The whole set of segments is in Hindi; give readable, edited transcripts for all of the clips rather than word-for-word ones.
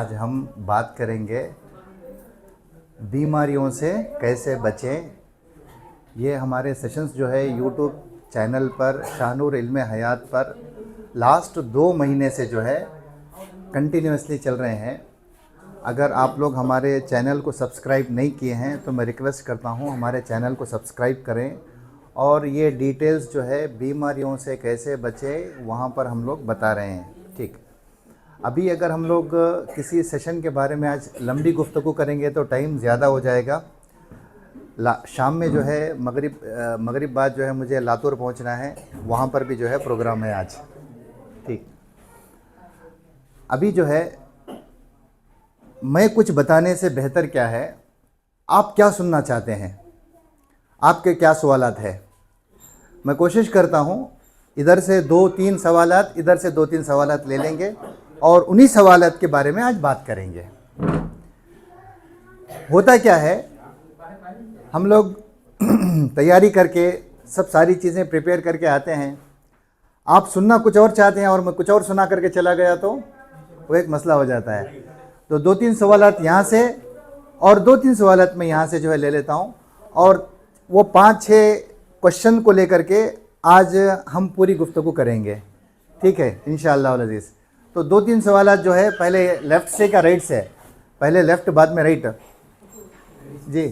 आज हम बात करेंगे बीमारियों से कैसे बचें। ये हमारे सेशंस जो है यूट्यूब चैनल पर शाहनूर इल्म हयात पर लास्ट 2 महीने से जो है कंटिन्यूसली चल रहे हैं। अगर आप लोग हमारे चैनल को सब्सक्राइब नहीं किए हैं तो मैं रिक्वेस्ट करता हूँ हमारे चैनल को सब्सक्राइब करें। और ये डिटेल्स जो है बीमारियों से कैसे बचें वहाँ पर हम लोग बता रहे हैं। ठीक, अभी अगर हम लोग किसी सेशन के बारे में आज लंबी गुफ्तगू करेंगे तो टाइम ज़्यादा हो जाएगा। शाम में जो है मगरिब बाद जो है मुझे लातूर पहुंचना है, वहाँ पर भी जो है प्रोग्राम है आज। ठीक, अभी जो है मैं कुछ बताने से बेहतर क्या है, आप क्या सुनना चाहते हैं, आपके क्या सवालात है। मैं कोशिश करता हूँ इधर से 2-3 सवालात, इधर से 2-3 सवालात ले लेंगे और उन्हीं सवालात के बारे में आज बात करेंगे। होता क्या है, हम लोग तैयारी करके सब सारी चीज़ें प्रिपेयर करके आते हैं, आप सुनना कुछ और चाहते हैं और मैं कुछ और सुना करके चला गया तो वो एक मसला हो जाता है। तो 2-3 सवालात यहाँ से और 2-3 सवालात मैं यहाँ से जो है ले लेता हूँ और वो 5-6 क्वेश्चन को लेकर के आज हम पूरी गुफ्तगू करेंगे। ठीक है इंशाअल्लाह अज़ीज़। तो 2-3 सवालात जो है पहले लेफ़्ट से क्या राइट से, पहले लेफ़्ट बाद में राइट। जी,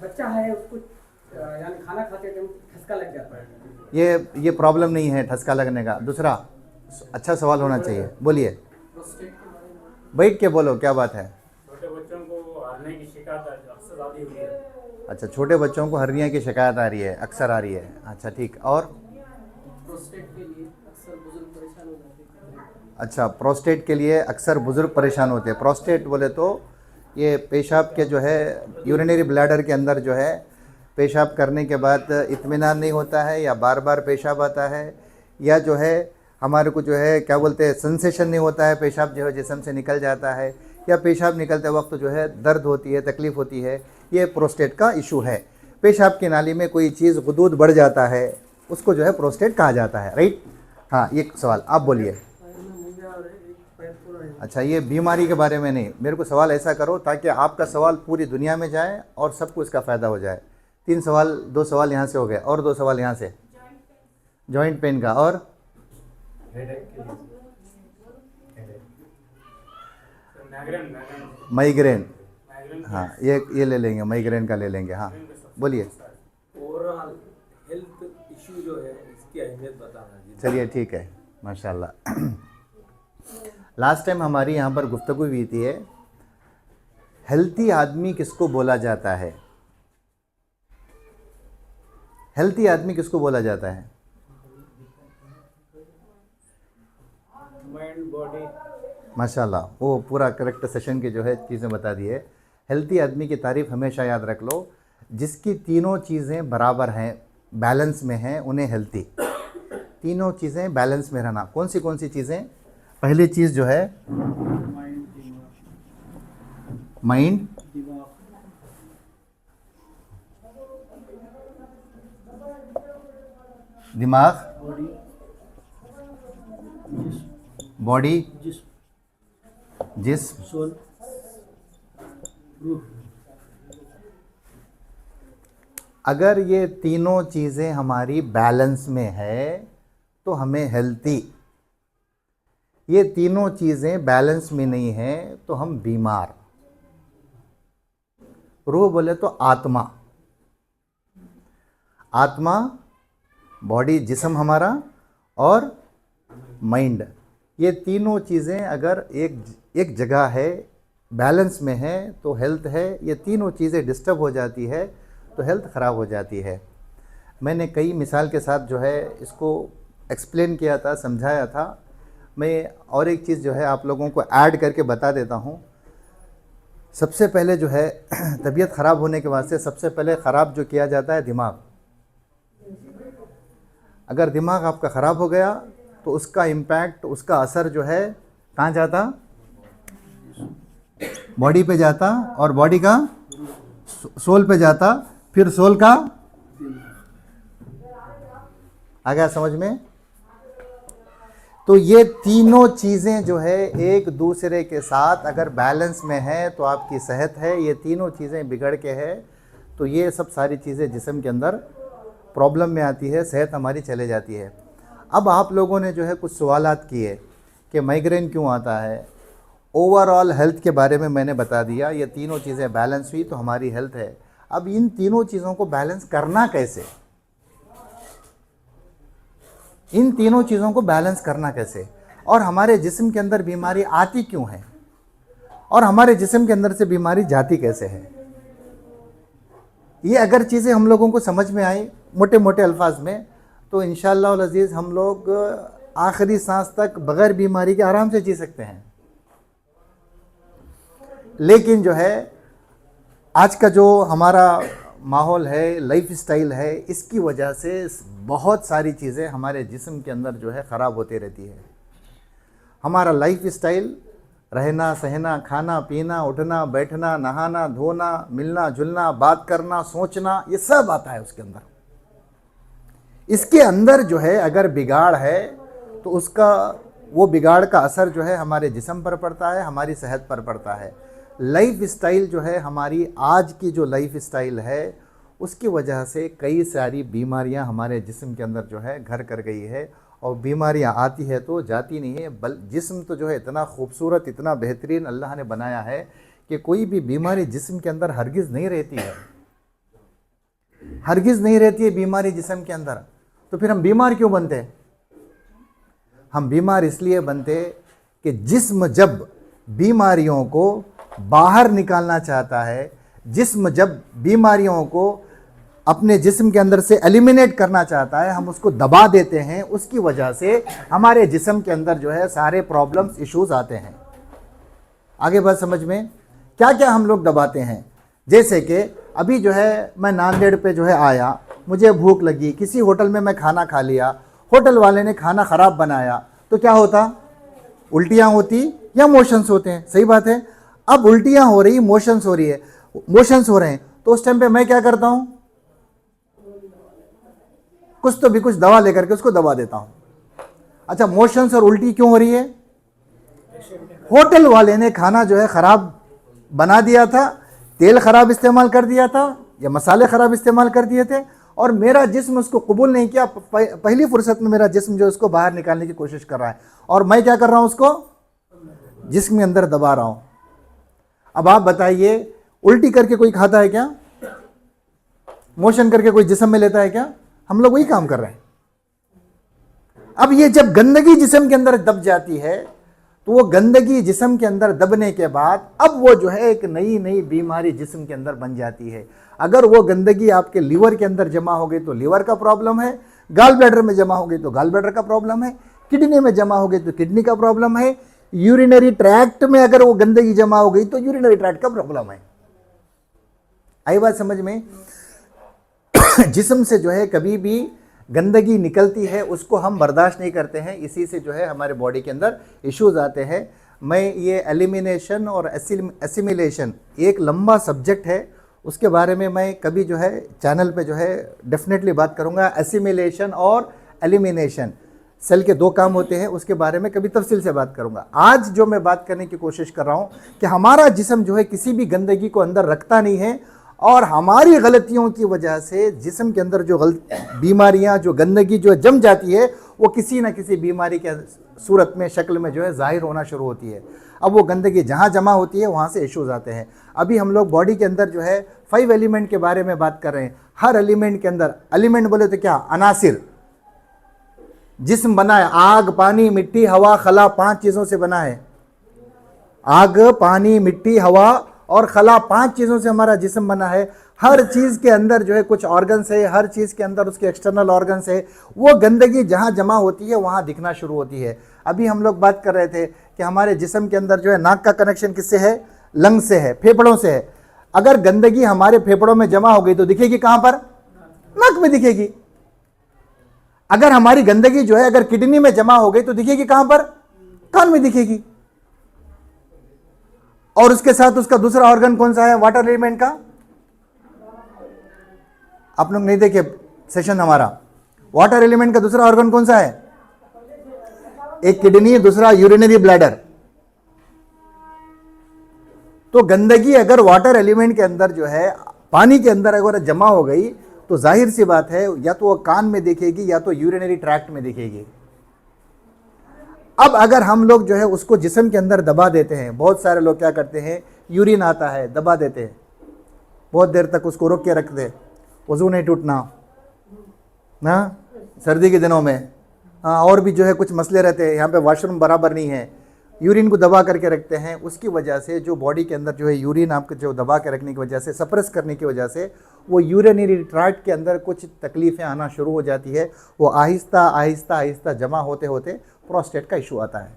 बच्चा है उसको यानी खाना खाते टाइम ठसका लग जाता है। ये प्रॉब्लम नहीं है ठसका लगने का। दूसरा अच्छा सवाल होना चाहिए, बोलिए, बैठ के बोलो क्या बात है। छोटे बच्चों को हरने की शिकायत अक्सर आती हुई है। अच्छा, छोटे बच्चों को हर्निया की शिकायत आ रही है, अक्सर आ रही है। अच्छा ठीक, और प्रोस्टेट के लिए अक्सर बुजुर्ग परेशान हो जाते हैं। अच्छा, प्रोस्टेट के लिए अक्सर बुज़ुर्ग परेशान होते हैं। प्रोस्टेट बोले तो ये पेशाब के जो है यूरिनरी ब्लैडर के अंदर जो है पेशाब करने के बाद इत्मीनान नहीं होता है, या बार बार पेशाब आता है, या जो है हमारे को जो है क्या बोलते हैं सेंसेशन नहीं होता है, पेशाब जो है जिस्म से निकल जाता है, या पेशाब निकलते वक्त जो है दर्द होती है, तकलीफ़ होती है, ये प्रोस्टेट का इशू है। पेशाब की नाली में कोई चीज़ गुदूद बढ़ जाता है, उसको जो है प्रोस्टेट कहा जाता है, राइट। हाँ, ये सवाल आप बोलिए। अच्छा, ये बीमारी के बारे में नहीं, मेरे को सवाल ऐसा करो ताकि आपका सवाल पूरी दुनिया में जाए और सबको इसका फ़ायदा हो जाए। 3 सवाल, 2 सवाल यहाँ से हो गए और 2 सवाल यहाँ से जॉइंट पेन का और माइग्रेन। हाँ, ये ले लेंगे, माइग्रेन का ले लेंगे। हाँ बोलिए। ओवरऑल हेल्थ इशू जो है इसकी अहमियत बताना। चलिए ठीक है, माशाल्लाह। लास्ट टाइम हमारी यहाँ पर गुफ्तगू हुई थी है, हेल्थी आदमी किसको बोला जाता है। हेल्थी आदमी किसको बोला जाता है? Mind body. माशाल्लाह, वो पूरा करेक्ट सेशन की जो है चीज़ें बता दी है। हेल्थी आदमी की तारीफ़ हमेशा याद रख लो, जिसकी तीनों चीज़ें बराबर हैं, बैलेंस में हैं, उन्हें हेल्थी। तीनों चीज़ें बैलेंस में रहना। कौन सी चीज़ें? पहली चीज़ जो है माइंड, दिमाग, बॉडी, जिस्म, सोल, रूह। अगर ये तीनों चीज़ें हमारी बैलेंस में है तो हमें हेल्थी। ये तीनों चीज़ें बैलेंस में नहीं है तो हम बीमार। रूह बोले तो आत्मा, आत्मा, बॉडी, जिस्म हमारा और माइंड, ये तीनों चीज़ें अगर एक जगह है, बैलेंस में है तो हेल्थ है। ये तीनों चीज़ें डिस्टर्ब हो जाती है तो हेल्थ ख़राब हो जाती है। मैंने कई मिसाल के साथ जो है इसको एक्सप्लेन किया था, समझाया था। मैं और एक चीज़ जो है आप लोगों को ऐड करके बता देता हूँ। सबसे पहले जो है तबीयत ख़राब होने के वास्ते सबसे पहले ख़राब जो किया जाता है दिमाग। अगर दिमाग आपका ख़राब हो गया तो उसका इम्पैक्ट, उसका असर जो है कहाँ जाता? बॉडी पे जाता, और बॉडी का सोल पे जाता, फिर सोल का आ गया समझ में? तो ये तीनों चीज़ें जो है एक दूसरे के साथ अगर बैलेंस में है तो आपकी सेहत है, ये तीनों चीज़ें बिगड़ के है तो ये सब सारी चीज़ें जिस्म के अंदर प्रॉब्लम में आती है, सेहत हमारी चले जाती है। अब आप लोगों ने जो है कुछ सवालात किए कि माइग्रेन क्यों आता है, ओवरऑल हेल्थ के बारे में मैंने बता दिया, ये तीनों चीज़ें बैलेंस हुई तो हमारी हेल्थ है। अब इन तीनों चीज़ों को बैलेंस करना कैसे, इन तीनों चीज़ों को बैलेंस करना कैसे, और हमारे जिस्म के अंदर बीमारी आती क्यों है और हमारे जिस्म के अंदर से बीमारी जाती कैसे है, ये अगर चीज़ें हम लोगों को समझ में आई मोटे मोटे अल्फाज में तो इंशाअल्लाह अल अज़ीज़ हम लोग आखिरी सांस तक बग़ैर बीमारी के आराम से जी सकते हैं। लेकिन जो है आज का जो हमारा माहौल है, लाइफ स्टाइल है, इसकी वजह से बहुत सारी चीज़ें हमारे जिस्म के अंदर जो है ख़राब होती रहती है। हमारा लाइफ स्टाइल, रहना सहना, खाना पीना, उठना बैठना, नहाना धोना, मिलना जुलना, बात करना, सोचना, ये सब आता है उसके अंदर। इसके अंदर जो है अगर बिगाड़ है तो उसका वो बिगाड़ का असर जो है हमारे जिस्म पर पड़ता है, हमारी सेहत पर पड़ता है। लाइफ स्टाइल जो है हमारी आज की जो लाइफ स्टाइल है उसकी वजह से कई सारी बीमारियां हमारे जिस्म के अंदर जो है घर कर गई है, और बीमारियां आती है तो जाती नहीं है। जिस्म तो जो है इतना खूबसूरत, इतना बेहतरीन अल्लाह ने बनाया है कि कोई भी बीमारी जिस्म के अंदर हरगिज़ नहीं रहती है, हरगिज़ नहीं रहती है बीमारी जिस्म के अंदर। तो फिर हम बीमार क्यों बनते हैं? हम बीमार इसलिए बनते कि जिस्म जब बीमारियों को बाहर निकालना चाहता है, जिस्म जब बीमारियों को अपने जिस्म के अंदर से एलिमिनेट करना चाहता है, हम उसको दबा देते हैं। उसकी वजह से हमारे जिस्म के अंदर जो है सारे प्रॉब्लम्स, इश्यूज आते हैं। आगे बात समझ में, क्या क्या हम लोग दबाते हैं? जैसे कि अभी जो है मैं नांदेड़ पे जो है आया, मुझे भूख लगी, किसी होटल में मैं खाना खा लिया, होटल वाले ने खाना ख़राब बनाया, तो क्या होता? उल्टियाँ होती या मोशंस होते हैं, सही बात है। अब उल्टियाँ हो रही, मोशंस हो रही है, मोशंस हो रहे हैं, तो उस टाइम पे मैं क्या करता हूँ? कुछ तो भी कुछ दवा लेकर के उसको दबा देता हूँ। अच्छा, मोशंस और उल्टी क्यों हो रही है? होटल वाले ने खाना जो है ख़राब बना दिया था, तेल ख़राब इस्तेमाल कर दिया था या मसाले ख़राब इस्तेमाल कर दिए थे, और मेरा जिस्म उसको कबूल नहीं किया। पहली फुर्सत में मेरा जिस्म जो उसको बाहर निकालने की कोशिश कर रहा है, और मैं क्या कर रहा हूँ? उसको जिस्म के अंदर दबा रहा हूँ। अब आप बताइए, उल्टी करके कोई खाता है क्या? मोशन करके कोई जिस्म में लेता है क्या? हम लोग वही काम कर रहे हैं। अब ये जब गंदगी जिस्म के अंदर दब जाती है तो वो गंदगी जिस्म के अंदर दबने के बाद अब वो जो है एक नई नई बीमारी जिस्म के अंदर बन जाती है। अगर वो गंदगी आपके लीवर के अंदर जमा हो गई तो लीवर का प्रॉब्लम है, गाल ब्लैडर में जमा हो गई तो गाल ब्लैडर का प्रॉब्लम है, किडनी में जमा हो गई तो किडनी का प्रॉब्लम है, यूरिनरी ट्रैक्ट में अगर वो गंदगी जमा हो गई तो यूरिनरी ट्रैक्ट का प्रॉब्लम है। आई बात समझ में? जिस्म से जो है कभी भी गंदगी निकलती है उसको हम बर्दाश्त नहीं करते हैं, इसी से जो है हमारे बॉडी के अंदर इश्यूज आते हैं। मैं ये एलिमिनेशन और एसिमिलेशन एक लंबा सब्जेक्ट है, उसके बारे में मैं कभी जो है चैनल पे जो है डेफिनेटली बात करूँगा। एसिमिलेशन और एलिमिनेशन, सेल के दो काम होते हैं, उसके बारे में कभी तफसील से बात करूँगा। आज जो मैं बात करने की कोशिश कर रहा हूँ कि हमारा जिस्म जो है किसी भी गंदगी को अंदर रखता नहीं है, और हमारी गलतियों की वजह से जिस्म के अंदर जो बीमारियां, जो गंदगी जो जम जाती है वो किसी न किसी बीमारी के सूरत में, शक्ल में जो है जाहिर होना शुरू होती है। अब वो गंदगी जहाँ जमा होती है वहाँ से इश्यूज आते हैं। अभी हम लोग बॉडी के अंदर जो है 5 एलिमेंट के बारे में बात कर रहे हैं। हर एलिमेंट के अंदर, एलिमेंट बोले तो क्या? अनासिर। जिस्म बना है आग, पानी, मिट्टी, हवा, खला, 5 चीज़ों से बना है। आग, पानी, मिट्टी, हवा और खला, 5 चीज़ों से हमारा जिस्म बना है। हर चीज़ के अंदर जो है कुछ ऑर्गन्स है, हर चीज़ के अंदर उसके एक्सटर्नल ऑर्गन्स है। वो गंदगी जहाँ जमा होती है वहाँ दिखना शुरू होती है। अभी हम लोग बात कर रहे थे कि हमारे जिस्म के अंदर जो है नाक का कनेक्शन किससे है? लंग से है, फेफड़ों से है। अगर गंदगी हमारे फेफड़ों में जमा हो गई तो दिखेगी कहाँ पर? नाक में दिखेगी। अगर हमारी गंदगी जो है अगर किडनी में जमा हो गई तो दिखेगी कहाँ पर? कान में दिखेगी। और उसके साथ उसका दूसरा ऑर्गन कौन सा है वाटर एलिमेंट का? आप लोग नहीं देखे सेशन हमारा। वाटर एलिमेंट का दूसरा ऑर्गन कौन सा है? एक किडनी, दूसरा यूरिनरी ब्लैडर। तो गंदगी अगर वाटर एलिमेंट के अंदर जो है, पानी के अंदर अगर जमा हो गई तो जाहिर सी बात है या तो वो कान में दिखेगी या तो यूरिनरी ट्रैक्ट में दिखेगी। अब अगर हम लोग जो है उसको जिस्म के अंदर दबा देते हैं, बहुत सारे लोग क्या करते हैं, यूरिन आता है दबा देते हैं, बहुत देर तक उसको रोक के रखते हैं, वजू नहीं टूटना ना, सर्दी के दिनों में हाँ, और भी जो है कुछ मसले रहते हैं, यहाँ पे वॉशरूम बराबर नहीं है, यूरिन को दबा करके रखते हैं। उसकी वजह से जो बॉडी के अंदर जो है यूरिन आपको जो दबा के रखने की वजह से, सप्रेस करने की वजह से वो यूरिनरी ट्रैक्ट के अंदर कुछ तकलीफ़ें आना शुरू हो जाती है। वो आहिस्ता आहिस्ता आहिस्ता जमा होते होते प्रोस्टेट का इशू आता है।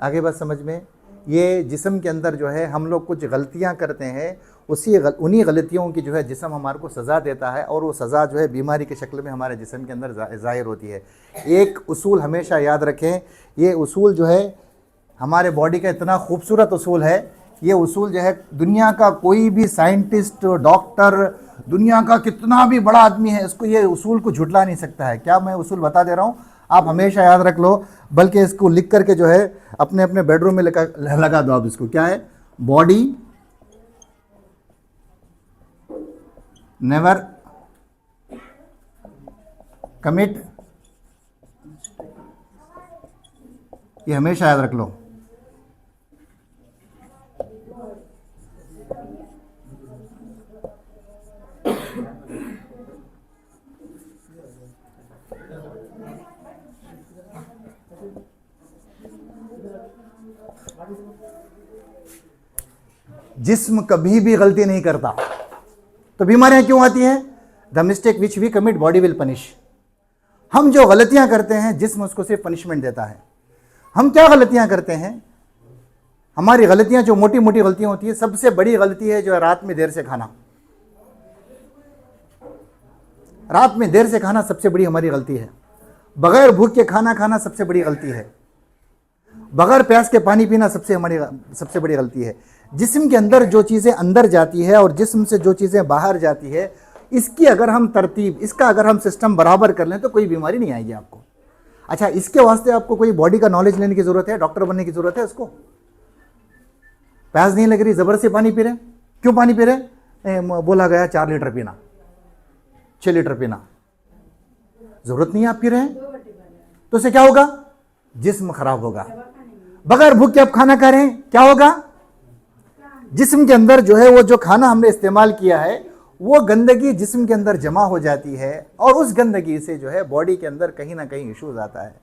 आगे बात समझ में? ये जिस्म के अंदर जो है हम लोग कुछ गलतियां करते हैं, उन्हीं गलतियों की जो है जिस्म हमारे को सज़ा देता है और वो सज़ा जो है बीमारी के शक्ल में हमारे जिस्म के अंदर ज़ाहिर होती है। एक उसूल हमेशा याद रखें, ये उसूल जो है हमारे बॉडी का इतना खूबसूरत उसूल है, ये उसूल जो है दुनिया का कोई भी साइंटिस्ट, डॉक्टर, दुनिया का कितना भी बड़ा आदमी है, इसको ये उसूल को झुटला नहीं सकता है। क्या मैं उसूल बता दे रहा हूँ, आप हमेशा याद रख लो, बल्कि इसको लिख करके जो है अपने अपने बेडरूम में लगा दो आप इसको। क्या है? बॉडी नेवर कमिट, ये हमेशा याद रख लो। जिस्म कभी भी गलती नहीं करता तो बीमारियां क्यों आती हैं? The mistake which we commit body will punish. हम जो गलतियां करते हैं जिस्म उसको सिर्फ पनिशमेंट देता है। हम क्या गलतियां करते हैं? हमारी गलतियां जो मोटी मोटी गलतियां होती है, सबसे बड़ी गलती है जो है रात में देर से खाना। रात में देर से खाना सबसे बड़ी हमारी गलती है। बगैर भूख के खाना खाना सबसे बड़ी गलती है। बगैर प्यास के पानी पीना सबसे बड़ी गलती है। जिस्म के अंदर जो चीज़ें अंदर जाती है और जिस्म से जो चीज़ें बाहर जाती है, इसकी अगर हम तरतीब, इसका अगर हम सिस्टम बराबर कर लें तो कोई बीमारी नहीं आएगी आपको। अच्छा, इसके वास्ते आपको कोई बॉडी का नॉलेज लेने की ज़रूरत है? डॉक्टर बनने की ज़रूरत है? उसको प्यास नहीं लग रही, ज़बर से पानी पी रहे, क्यों पानी पी रहे? बोला गया 4 लीटर पीना, 6 लीटर पीना, ज़रूरत नहीं है, आप पी रहे हैं, तो इससे क्या होगा? जिस्म खराब होगा। बगैर भूख के आप खाना खा रहे हैं, क्या होगा? जिस्म के अंदर जो है वो जो खाना हमने इस्तेमाल किया है वो गंदगी जिस्म के अंदर जमा हो जाती है और उस गंदगी से जो है बॉडी के अंदर कहीं ना कहीं इश्यूज आता है।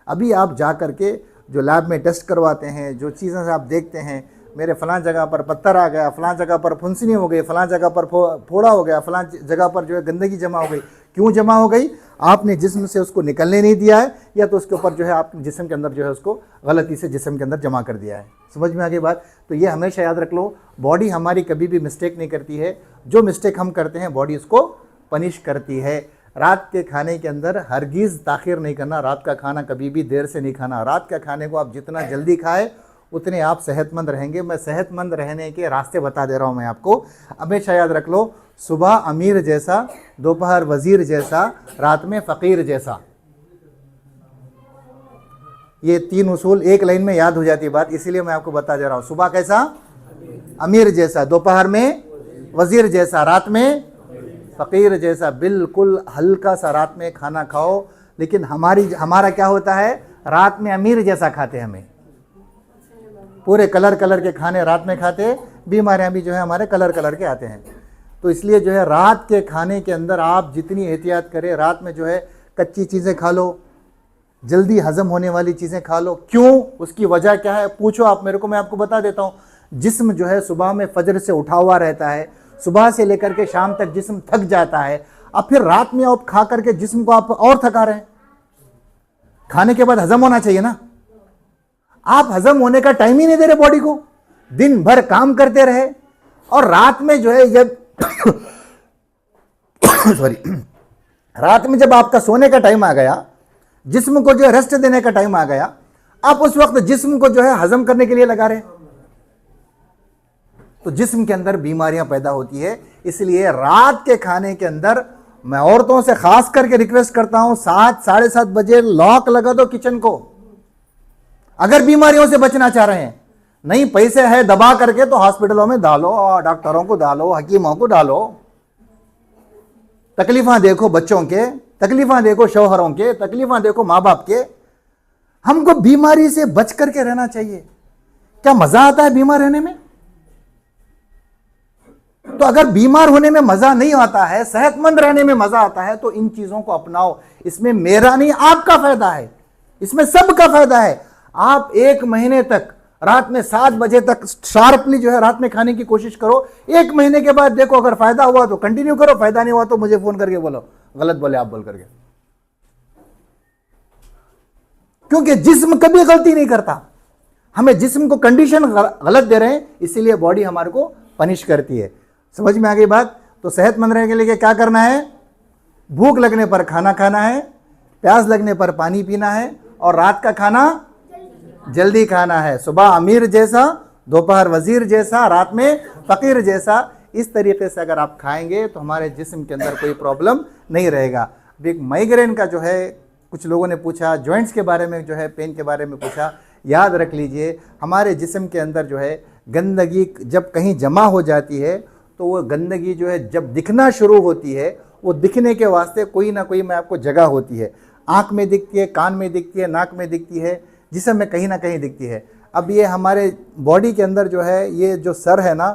अभी आप जा कर के जो लैब में टेस्ट करवाते हैं, जो चीज़ें से आप देखते हैं, मेरे फ़लाँ जगह पर पत्थर आ गया, फ़लाँ जगह पर फुंसनी हो गई, फ़लाँ जगह पर फोड़ा हो गया, फ़लाँ जगह पर जो है गंदगी जमा हो गई। क्यों जमा हो गई? आपने जिस्म से उसको निकलने नहीं दिया है, या तो उसके ऊपर जो है आपने जिस्म के अंदर जो है उसको गलती से जिस्म के अंदर जमा कर दिया है। समझ में आ गई बात? तो ये हमेशा याद रख लो, बॉडी हमारी कभी भी मिस्टेक नहीं करती है। जो मिस्टेक हम करते हैं बॉडी उसको पनिश करती है। रात के खाने के अंदर हरगिज़ ताख़िर नहीं करना। रात का खाना कभी भी देर से नहीं खाना। रात का खाने को आप जितना जल्दी खाएँ उतने आप सेहतमंद रहेंगे। मैं सेहतमंद रहने के रास्ते बता दे रहा हूँ मैं आपको। हमेशा याद रख लो, सुबह अमीर जैसा, दोपहर वज़ीर जैसा, रात में फ़कीर जैसा। ये 3 उसूल एक लाइन में याद हो जाती है बात, इसीलिए मैं आपको बता दे रहा हूँ। सुबह कैसा? अमीर जैसा, दोपहर में वज़ीर जैसा, रात में फ़कीर जैसा। बिल्कुल हल्का सा रात में खाना खाओ। लेकिन हमारा क्या होता है? रात में अमीर जैसा खाते, हमें पूरे कलर के खाने रात में खाते, बीमारियां भी जो है हमारे कलर के आते हैं। तो इसलिए जो है रात के खाने के अंदर आप जितनी एहतियात करें, रात में जो है कच्ची चीज़ें खा लो, जल्दी हज़म होने वाली चीज़ें खा लो। क्यों? उसकी वजह क्या है? पूछो आप मेरे को, मैं आपको बता देता हूँ। जिस्म जो है सुबह में फजर से उठा हुआ रहता है, सुबह से लेकर के शाम तक जिस्म थक जाता है। अब फिर रात में आप खा करके जिस्म को आप और थका रहे हैं। खाने के बाद हज़म होना चाहिए ना, आप हजम होने का टाइम ही नहीं दे रहे बॉडी को। दिन भर काम करते रहे और रात में जो है जब सॉरी रात में जब आपका सोने का टाइम आ गया, जिस्म को जो है रेस्ट देने का टाइम आ गया, आप उस वक्त जिस्म को जो है हजम करने के लिए लगा रहे, तो जिस्म के अंदर बीमारियां पैदा होती है। इसलिए रात के खाने के अंदर मैं औरतों से खास करके रिक्वेस्ट करता हूं 7 साढ़े 7 बजे लॉक लगा दो किचन को, अगर बीमारियों से बचना चाह रहे हैं। नहीं पैसे है दबा करके तो हॉस्पिटलों में डालो और डॉक्टरों को डालो, हकीमों को डालो। तकलीफां देखो बच्चों के, तकलीफां देखो शौहरों के, तकलीफां देखो माँ बाप के। हमको बीमारी से बच करके रहना चाहिए। क्या मजा आता है बीमार रहने में? तो अगर बीमार होने में मजा नहीं आता है, सेहतमंद रहने में मजा आता है, तो इन चीजों को अपनाओ। इसमें मेरा नहीं आपका फायदा है, इसमें सबका फायदा है। आप 1 महीने तक रात में 7 बजे तक शार्पली जो है रात में खाने की कोशिश करो। 1 महीने के बाद देखो, अगर फायदा हुआ तो कंटिन्यू करो, फायदा नहीं हुआ तो मुझे फोन करके बोलो गलत बोले आप बोल करके। क्योंकि जिस्म कभी गलती नहीं करता, हमें जिस्म को कंडीशन गलत दे रहे हैं, इसीलिए बॉडी हमारे को पनिश करती है। समझ में आ गई बात? तो सेहतमंद रहने के लिए क्या करना है? भूख लगने पर खाना खाना है, प्यास लगने पर पानी पीना है, और रात का खाना जल्दी खाना है। सुबह अमीर जैसा, दोपहर वजीर जैसा, रात में फकीर जैसा। इस तरीके से अगर आप खाएंगे तो हमारे जिस्म के अंदर कोई प्रॉब्लम नहीं रहेगा। अब एक माइग्रेन का जो है, कुछ लोगों ने पूछा, जॉइंट्स के बारे में जो है, पेन के बारे में पूछा। याद रख लीजिए, हमारे जिस्म के अंदर जो है गंदगी जब कहीं जमा हो जाती है तो वो गंदगी जो है जब दिखना शुरू होती है, वो दिखने के वास्ते कोई ना कोई में आपको जगह होती है। आँख में दिखती है, कान में दिखती है, नाक में दिखती है, जिस्म में कहीं ना कहीं दिखती है। अब ये हमारे बॉडी के अंदर जो है, ये जो सर है ना,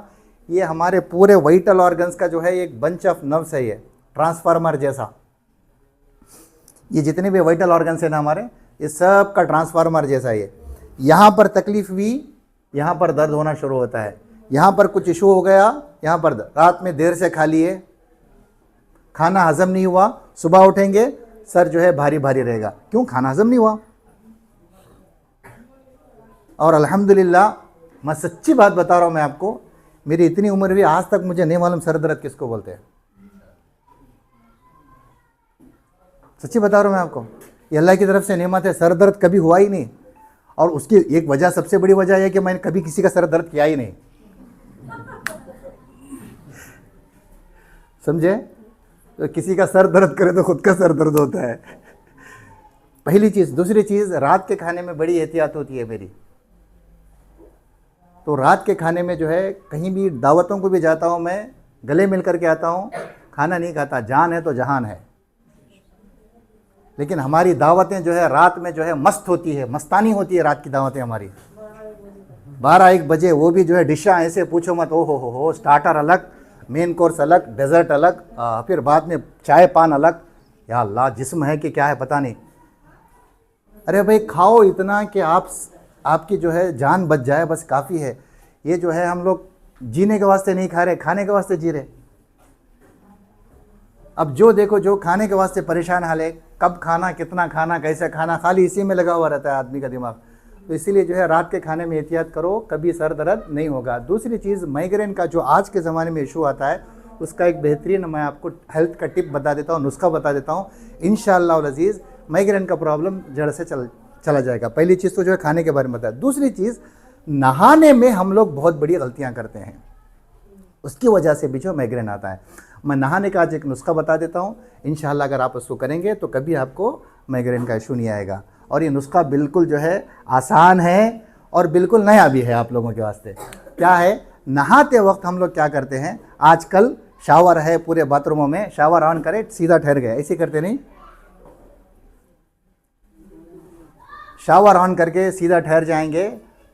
ये हमारे पूरे वाइटल ऑर्गन्स का जो है एक बंच ऑफ नर्व्स है, ये ट्रांसफार्मर जैसा। ये जितने भी वाइटल ऑर्गन्स है ना हमारे, ये सब का ट्रांसफार्मर जैसा है। यहाँ पर तकलीफ हुई, यहाँ पर दर्द होना शुरू होता है। यहाँ पर कुछ इशू हो गया, यहाँ पर रात में देर से खा लिए, खाना हजम नहीं हुआ, सुबह उठेंगे सर जो है भारी भारी रहेगा। क्यों? खाना हजम नहीं हुआ। और अल्हम्दुलिल्लाह, मैं सच्ची बात बता रहा हूँ मैं आपको, मेरी इतनी उम्र हुई आज तक मुझे नहीं मालूम सर दर्द किसको बोलते हैं। सच्ची बता रहा हूँ मैं आपको, ये अल्लाह की तरफ से नेमत है, सर दर्द कभी हुआ ही नहीं। और उसकी एक वजह, सबसे बड़ी वजह है कि मैंने कभी किसी का सर दर्द किया ही नहीं। समझे? तो किसी का सर दर्द करे तो खुद का सर दर्द होता है। पहली चीज़। दूसरी चीज़, रात के खाने में बड़ी एहतियात होती है मेरी। तो रात के खाने में जो है, कहीं भी दावतों को भी जाता हूँ मैं, गले मिल करके आता हूँ, खाना नहीं खाता। जान है तो जहान है। लेकिन हमारी दावतें जो है रात में जो है मस्त होती है, मस्तानी होती है रात की दावतें हमारी। 12-1 बजे वो भी जो है डिशा ऐसे पूछो मत, ओ हो, स्टार्टर अलग, मेन कोर्स अलग, डेजर्ट अलग, फिर बाद में चाय पान अलग। या अल्लाह, जिस्म है कि क्या है पता नहीं। अरे भाई, खाओ इतना कि आपकी जो है जान बच जाए, बस काफ़ी है। ये जो है हम लोग जीने के वास्ते नहीं खा रहे, खाने के वास्ते जी रहे। अब जो देखो, जो खाने के वास्ते परेशान हाल है, कब खाना, कितना खाना, कैसे खाना, खाली इसी में लगा हुआ रहता है आदमी का दिमाग। तो इसीलिए जो है रात के खाने में एहतियात करो, कभी सर दर्द नहीं होगा। दूसरी चीज़, माइग्रेन का जो आज के ज़माने में इशू आता है, उसका एक बेहतरीन मैं आपको हेल्थ का टिप बता देता हूँ, नुस्खा बता देता हूँ। इंशाअल्लाह अज़ीज़ माइग्रेन का प्रॉब्लम जड़ से चला जाएगा। पहली चीज़ तो जो है खाने के बारे में बताया। दूसरी चीज़, नहाने में हम लोग बहुत बड़ी गलतियाँ करते हैं, उसकी वजह से भी जो माइग्रेन आता है। मैं नहाने का आज एक नुस्खा बता देता हूँ। इंशाअल्लाह अगर आप उसको करेंगे तो कभी आपको माइग्रेन का इशू नहीं आएगा। और ये नुस्खा बिल्कुल जो है आसान है और बिल्कुल नया भी है आप लोगों के वास्ते। क्या है? नहाते वक्त हम लोग क्या करते हैं, आजकल शावर है पूरे बाथरूमों में, शावर ऑन करे सीधा ठहर गए, ऐसे करते नहीं। शावर ऑन करके सीधा ठहर जाएंगे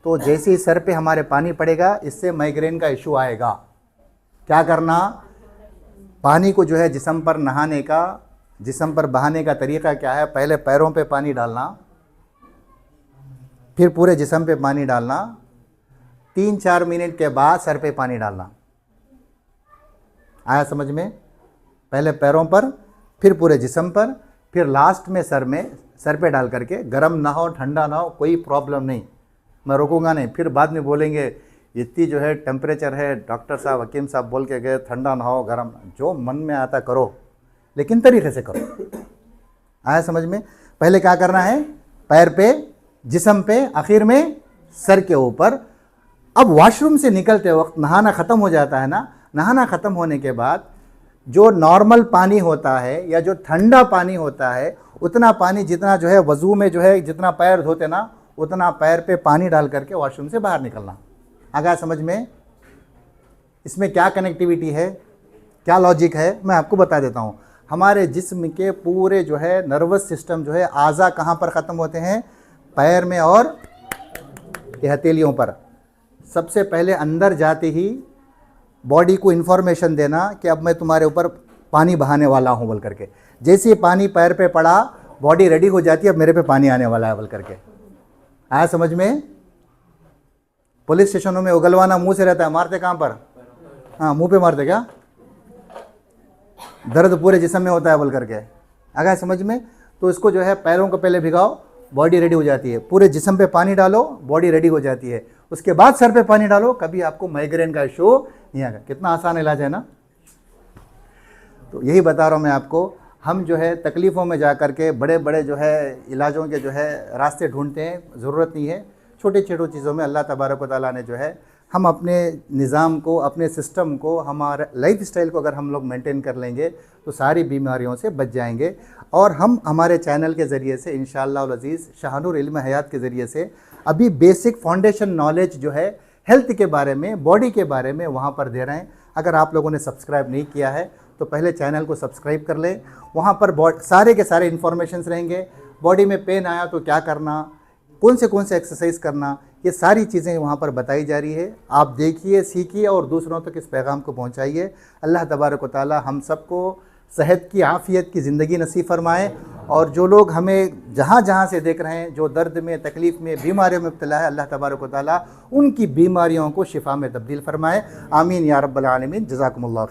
तो जैसे ही सर पे हमारे पानी पड़ेगा, इससे माइग्रेन का इशू आएगा। क्या करना? पानी को जो है जिस्म पर नहाने का, जिस्म पर बहाने का तरीका क्या है? पहले पैरों पे पानी डालना, फिर पूरे जिस्म पे पानी डालना, 3-4 मिनट के बाद सर पे पानी डालना। आया समझ में? पहले पैरों पर, फिर पूरे जिस्म पर, फिर लास्ट में सर पे डाल करके। गरम ना हो, ठंडा ना हो, कोई प्रॉब्लम नहीं, मैं रोकूंगा नहीं। फिर बाद में बोलेंगे इतनी जो है टेम्परेचर है, डॉक्टर साहब, हकीम साहब बोल के गए ठंडा ना हो, गरम, जो मन में आता करो, लेकिन तरीके से करो। आया समझ में? पहले क्या करना है? पैर पे, जिस्म पे, आखिर में सर के ऊपर। अब वॉशरूम से निकलते वक्त नहाना ख़त्म हो जाता है ना, नहाना ख़त्म होने के बाद जो नॉर्मल पानी होता है या जो ठंडा पानी होता है, उतना पानी जितना जो है वज़ू में जो है जितना पैर धोते ना, उतना पैर पे पानी डाल करके वॉशरूम से बाहर निकलना। आ गया समझ में? इसमें क्या कनेक्टिविटी है, क्या लॉजिक है, मैं आपको बता देता हूँ। हमारे जिस्म के पूरे जो है नर्वस सिस्टम जो है, आज़ा कहाँ पर ख़त्म होते हैं? पैर में और ये हथेलियों पर। सबसे पहले अंदर जाते ही बॉडी को इन्फॉर्मेशन देना कि अब मैं तुम्हारे ऊपर पानी बहाने वाला हूँ बोल करके। जैसे ही पानी पैर पे पड़ा, बॉडी रेडी हो जाती है, अब मेरे पे पानी आने वाला है बोल करके। आया समझ में? पुलिस स्टेशनों में उगलवाना मुंह से रहता है, मारते कहाँ पर? हाँ, मुंह पे मारते क्या? दर्द पूरे जिस्म में होता है बोल करके। आ गया समझ में? तो इसको जो है पैरों को पहले भिगाओ, बॉडी रेडी हो जाती है। पूरे जिस्म पे पानी डालो, बॉडी रेडी हो जाती है। उसके बाद सर पे पानी डालो, कभी आपको माइग्रेन का इशू नहीं आएगा। कितना आसान इलाज है ना? तो यही बता रहा हूँ मैं आपको। हम जो है तकलीफ़ों में जा कर के बड़े बड़े जो है इलाजों के जो है रास्ते ढूंढते हैं, ज़रूरत नहीं है। छोटी छोटी चीज़ों में अल्लाह तबारक व तआला ने जो है हम अपने निज़ाम को, अपने सिस्टम को, हमारे लाइफ स्टाइल को अगर हम लोग मेंटेन कर लेंगे तो सारी बीमारियों से बच जाएंगे। और हम हमारे चैनल के ज़रिए से इंशाअल्लाह अज़ीज़ शाहनूर इल्म हयात के ज़रिए से अभी बेसिक फाउंडेशन नॉलेज जो है हेल्थ के बारे में, बॉडी के बारे में वहाँ पर दे रहे हैं। अगर आप लोगों ने सब्सक्राइब नहीं किया है तो पहले चैनल को सब्सक्राइब कर लें। वहाँ पर सारे के सारे इन्फॉर्मेशंस रहेंगे। बॉडी में पेन आया तो क्या करना, कौन से एक्सरसाइज करना, ये सारी चीज़ें वहाँ पर बताई जा रही है। आप देखिए, सीखिए और दूसरों तक इस पैगाम को पहुँचाइए। अल्लाह तबारक व तआला हम सबको सेहत की, आफ़ियत की ज़िंदगी नसीब फरमाए। और जो लोग हमें जहाँ जहाँ से देख रहे हैं, जो दर्द में, तकलीफ़ में, बीमारियों में मुब्तला है, अल्लाह तबारक व तआला उनकी बीमारियों को शिफा में तब्दील फरमाए। आमीन या रब्बल आलमीन। जज़ाकुमुल्लाह खैर।